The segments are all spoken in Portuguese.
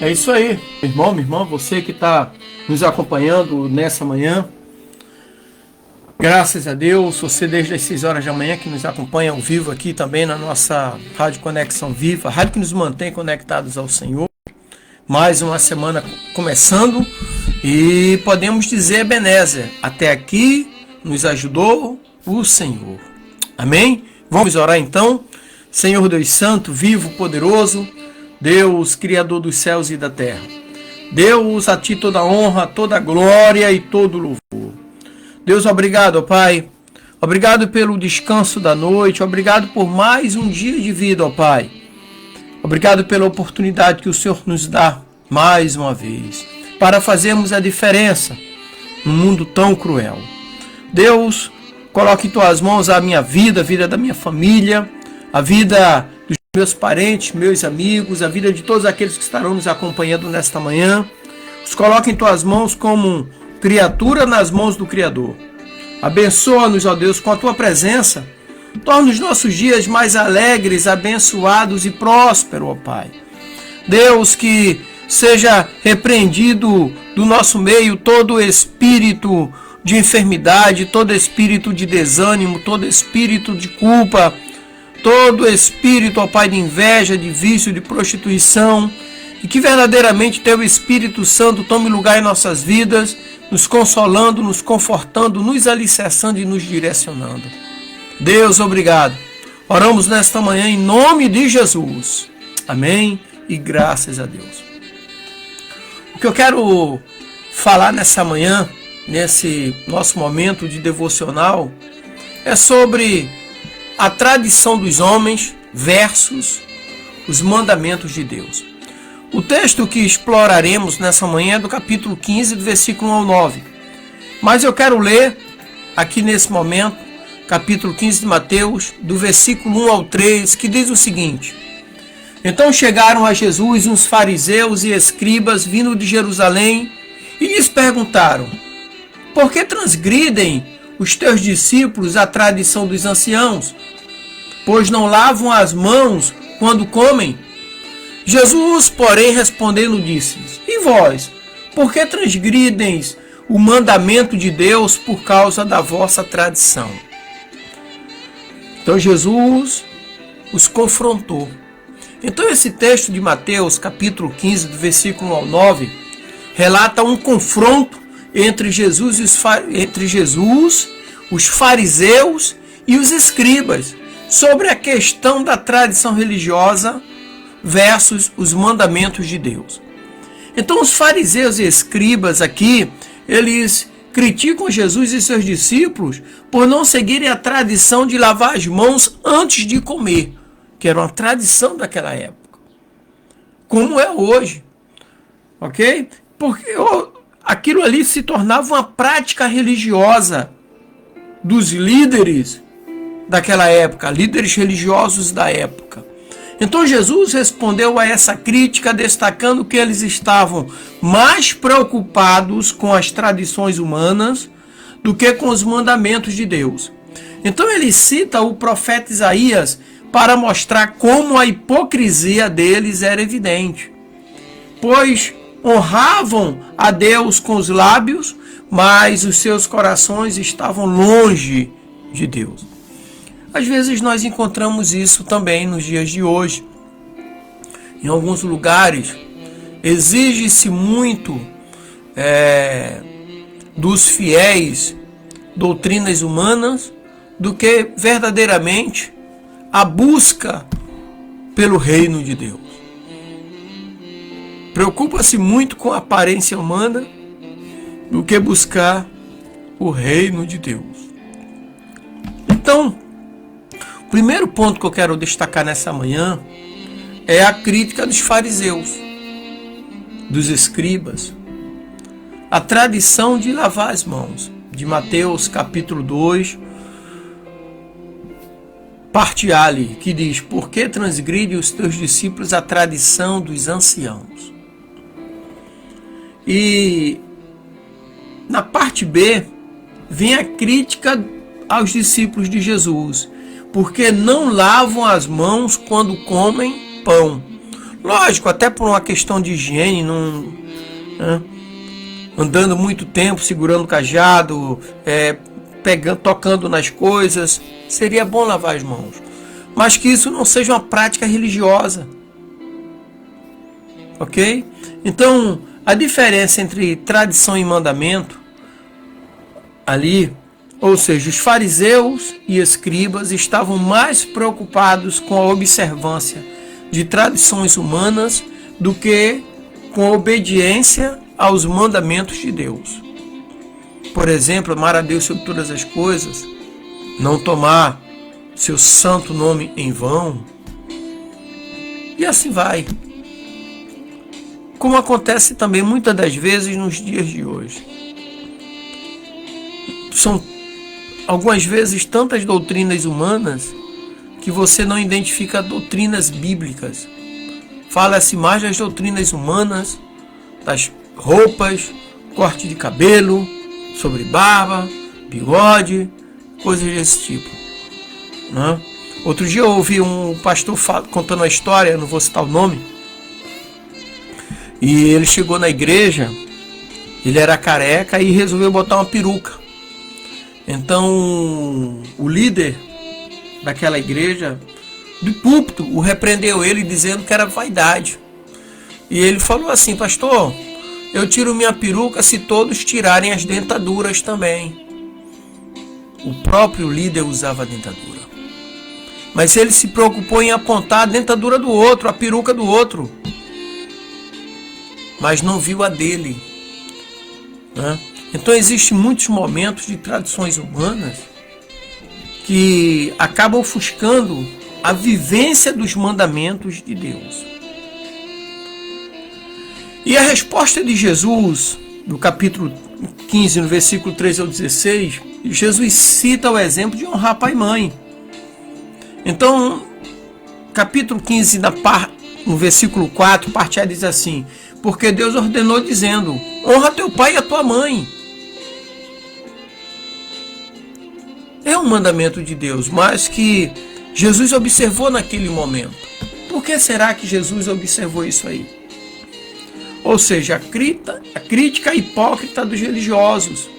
É isso aí, meu irmão, minha irmã, você que está nos acompanhando nessa manhã. Graças a Deus, você desde as 6 horas da manhã que nos acompanha ao vivo aqui também na nossa Rádio Conexão Viva, a rádio que nos mantém conectados ao Senhor. Mais uma semana começando e podemos dizer, Ebenezer, até aqui nos ajudou o Senhor. Amém? Vamos orar então. Senhor Deus Santo, vivo, poderoso, Deus, Criador dos céus e da terra. Deus, a Ti toda a honra, toda a glória e todo o louvor. Deus, obrigado, ó Pai. Obrigado pelo descanso da noite. Obrigado por mais um dia de vida, ó Pai. Obrigado pela oportunidade que o Senhor nos dá mais uma vez para fazermos a diferença num mundo tão cruel. Deus, coloque em Tuas mãos a minha vida, a vida da minha família, a vida dos meus parentes, meus amigos, a vida de todos aqueles que estarão nos acompanhando nesta manhã. Os coloque em Tuas mãos como criatura nas mãos do Criador. Abençoa-nos, ó Deus, com a Tua presença. Torna os nossos dias mais alegres, abençoados e prósperos, ó Pai. Deus, que seja repreendido do nosso meio todo espírito de enfermidade, todo espírito de desânimo, todo espírito de culpa, todo espírito, ó Pai, de inveja, de vício, de prostituição, e que verdadeiramente Teu Espírito Santo tome lugar em nossas vidas, nos consolando, nos confortando, nos alicerçando e nos direcionando. Deus, obrigado. Oramos nesta manhã em nome de Jesus. Amém e graças a Deus. O que eu quero falar nessa manhã, nesse nosso momento de devocional, é sobre a tradição dos homens versus os mandamentos de Deus. O texto que exploraremos nessa manhã é do capítulo 15, do versículo 1 ao 9. Mas eu quero ler aqui nesse momento, capítulo 15 de Mateus, do versículo 1 ao 3, que diz o seguinte: Então chegaram a Jesus uns fariseus e escribas vindo de Jerusalém e lhes perguntaram: Por que transgridem os teus discípulos a tradição dos anciãos, pois não lavam as mãos quando comem? Jesus, porém, respondendo, disse-lhes: E vós, por que transgrideis o mandamento de Deus por causa da vossa tradição? Então Jesus os confrontou. Então esse texto de Mateus, capítulo 15, do versículo 1 ao 9, relata um confronto entre Jesus, os fariseus e os escribas, sobre a questão da tradição religiosa versus os mandamentos de Deus. Então os fariseus e escribas aqui, eles criticam Jesus e seus discípulos por não seguirem a tradição de lavar as mãos antes de comer, que era uma tradição daquela época, como é hoje, ok? Porque aquilo ali se tornava uma prática religiosa dos líderes daquela época, líderes religiosos da época. Então Jesus respondeu a essa crítica destacando que eles estavam mais preocupados com as tradições humanas do que com os mandamentos de Deus. Então ele cita o profeta Isaías para mostrar como a hipocrisia deles era evidente, pois honravam a Deus com os lábios, mas os seus corações estavam longe de Deus. Às vezes nós encontramos isso também nos dias de hoje. Em alguns lugares exige-se muito dos fiéis doutrinas humanas do que verdadeiramente a busca pelo reino de Deus. Preocupa-se muito com a aparência humana do que buscar o reino de Deus. Então, o primeiro ponto que eu quero destacar nessa manhã é a crítica dos fariseus, dos escribas, a tradição de lavar as mãos, de Mateus capítulo 2, parte A ali, que diz: Por que transgride os teus discípulos a tradição dos anciãos? E na parte B vem a crítica aos discípulos de Jesus, porque não lavam as mãos quando comem pão. Lógico, até por uma questão de higiene, não, né? Andando muito tempo, segurando o cajado, tocando nas coisas, seria bom lavar as mãos. Mas que isso não seja uma prática religiosa. Ok? Então, a diferença entre tradição e mandamento, ali, ou seja, os fariseus e escribas estavam mais preocupados com a observância de tradições humanas do que com a obediência aos mandamentos de Deus. Por exemplo, amar a Deus sobre todas as coisas, não tomar seu santo nome em vão, e assim vai. Como acontece também muitas das vezes nos dias de hoje. São algumas vezes tantas doutrinas humanas que você não identifica doutrinas bíblicas. Fala-se mais das doutrinas humanas, das roupas, corte de cabelo, sobre barba, bigode, coisas desse tipo, né? Outro dia eu ouvi um pastor contando uma história, não vou citar o nome, e ele chegou na igreja, ele era careca e resolveu botar uma peruca. Então o líder daquela igreja, do púlpito, o repreendeu ele dizendo que era vaidade. E ele falou assim: pastor, eu tiro minha peruca se todos tirarem as dentaduras também. O próprio líder usava a dentadura, mas ele se preocupou em apontar a dentadura do outro, a peruca do outro, mas não viu a dele, né? Então existem muitos momentos de tradições humanas que acabam ofuscando a vivência dos mandamentos de Deus. E a resposta de Jesus, no capítulo 15, no versículo 13 ao 16, Jesus cita o exemplo de honrar pai e mãe. Então, capítulo 15, no versículo 4, parte A diz assim: porque Deus ordenou dizendo, honra teu pai e a tua mãe. É um mandamento de Deus, mas que Jesus observou naquele momento. Por que será que Jesus observou isso aí? Ou seja, a crítica hipócrita dos religiosos.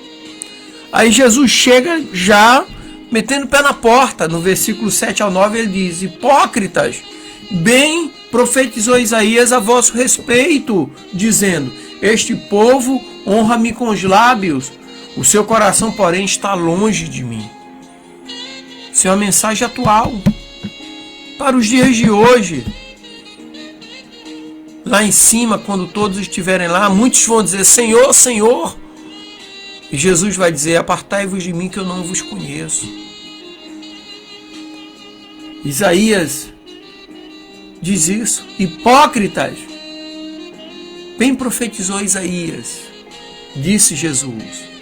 Aí Jesus chega já metendo o pé na porta. No versículo 7 ao 9 ele diz: hipócritas, bem profetizou Isaías a vosso respeito, dizendo, este povo honra-me com os lábios, o seu coração, porém, está longe de mim. Isso é uma mensagem atual para os dias de hoje. Lá em cima, quando todos estiverem lá, muitos vão dizer, Senhor, Senhor. E Jesus vai dizer, apartai-vos de mim que eu não vos conheço. Isaías diz isso. Hipócritas. Bem profetizou Isaías. Disse Jesus.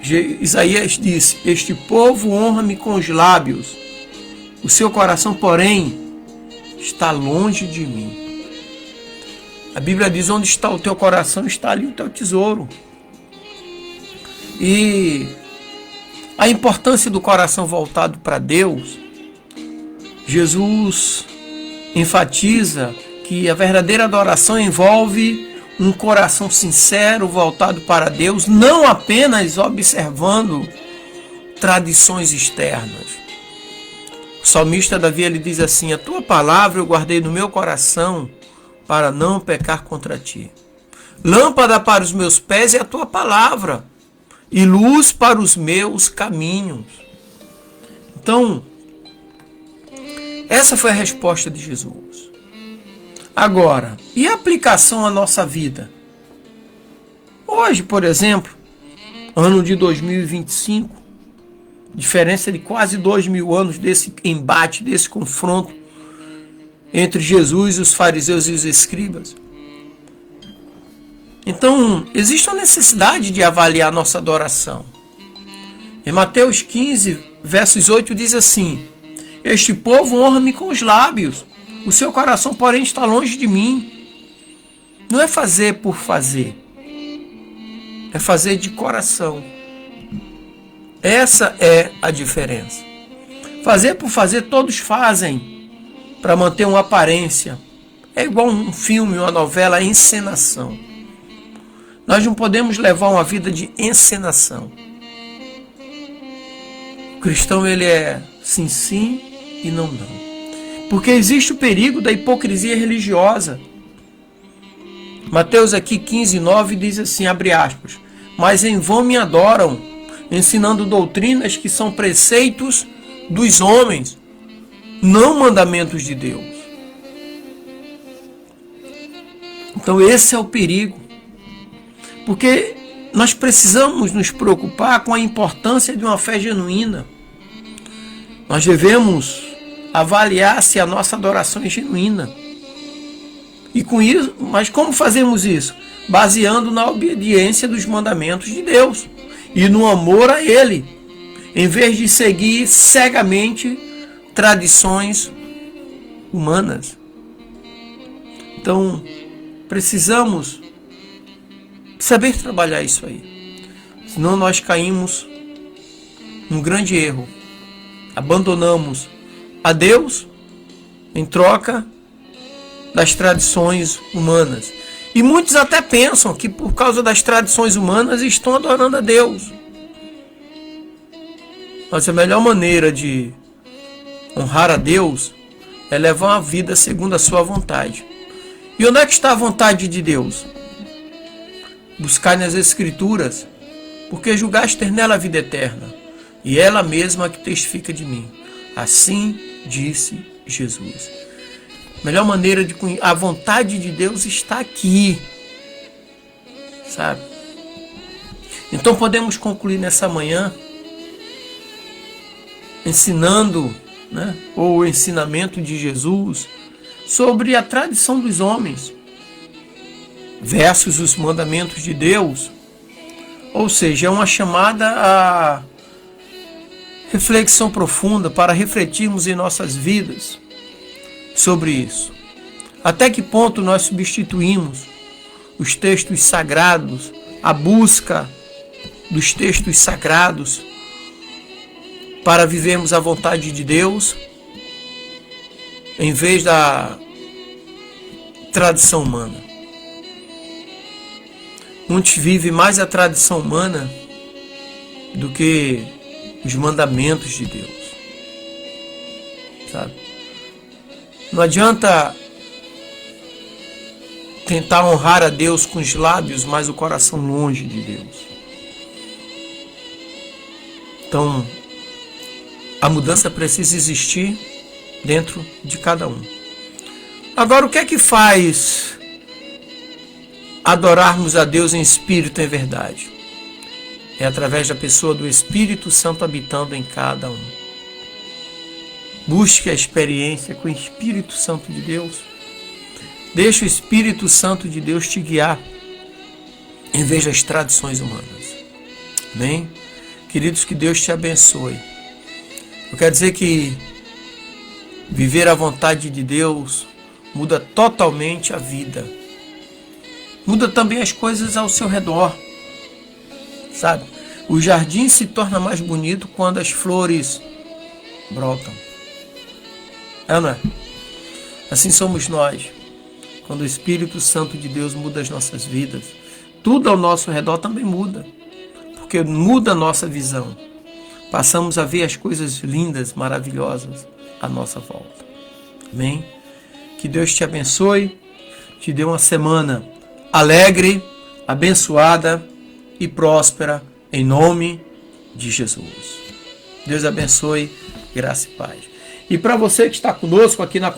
Isaías disse, este povo honra-me com os lábios. O seu coração, porém, está longe de mim. A Bíblia diz, onde está o teu coração, está ali o teu tesouro. E a importância do coração voltado para Deus, Jesus enfatiza que a verdadeira adoração envolve um coração sincero voltado para Deus, não apenas observando tradições externas. O salmista Davi, ele diz assim, a tua palavra eu guardei no meu coração para não pecar contra ti. Lâmpada para os meus pés é a tua palavra e luz para os meus caminhos. Então, essa foi a resposta de Jesus. Agora, e a aplicação à nossa vida? Hoje, por exemplo, ano de 2025, diferença de quase 2000 anos desse embate, desse confronto entre Jesus, os fariseus e os escribas. Então, existe uma necessidade de avaliar nossa adoração. Em Mateus 15, versos 8, diz assim, este povo honra-me com os lábios, o seu coração, porém, está longe de mim. Não é fazer por fazer, é fazer de coração. Essa é a diferença. Fazer por fazer, todos fazem para manter uma aparência, É igual um filme, uma novela, a encenação. Nós não podemos levar uma vida de encenação. O cristão, ele é sim, sim e não, não. Porque existe o perigo da hipocrisia religiosa. Mateus aqui 15:9 diz assim, abre aspas, mas em vão me adoram, ensinando doutrinas que são preceitos dos homens, não mandamentos de Deus. Então esse é o perigo. Porque nós precisamos nos preocupar com a importância de uma fé genuína. Nós devemos avaliar se a nossa adoração é genuína. E com isso, mas como fazemos isso? Baseando na obediência dos mandamentos de Deus e no amor a Ele, em vez de seguir cegamente tradições humanas. Então, precisamos saber trabalhar isso aí. Senão nós caímos num grande erro. Abandonamos a Deus em troca das tradições humanas. E muitos até pensam que por causa das tradições humanas estão adorando a Deus. Mas a melhor maneira de honrar a Deus é levar uma vida segundo a sua vontade. E onde é que está a vontade de Deus? Buscar nas Escrituras, porque julgaste ter nela a vida eterna, e ela mesma que testifica de mim. Assim disse Jesus. A melhor maneira de conhecer a vontade de Deus está aqui, sabe? Então podemos concluir nessa manhã ensinando, né, ou o ensinamento de Jesus sobre a tradição dos homens versus os mandamentos de Deus. Ou seja, é uma chamada a reflexão profunda para refletirmos em nossas vidas sobre isso. Até que ponto nós substituímos os textos sagrados, a busca dos textos sagrados para vivermos a vontade de Deus em vez da tradição humana. Muitos vivem mais a tradição humana do que os mandamentos de Deus, sabe? Não adianta tentar honrar a Deus com os lábios, mas o coração longe de Deus. Então, a mudança precisa existir dentro de cada um. Agora, o que é que faz adorarmos a Deus em espírito e em verdade? É através da pessoa do Espírito Santo habitando em cada um. Busque a experiência com o Espírito Santo de Deus. Deixe o Espírito Santo de Deus te guiar em vez das tradições humanas. Amém? Queridos, que Deus te abençoe. Eu quero dizer que viver a vontade de Deus muda totalmente a vida. Muda também as coisas ao seu redor. Sabe? O jardim se torna mais bonito quando as flores brotam. É, não é? Assim somos nós. Quando o Espírito Santo de Deus muda as nossas vidas, tudo ao nosso redor também muda. Porque muda a nossa visão. Passamos a ver as coisas lindas, maravilhosas à nossa volta. Amém? Que Deus te abençoe, te dê uma semana alegre, abençoada e próspera, em nome de Jesus. Deus abençoe, graça e paz. E para você que está conosco aqui na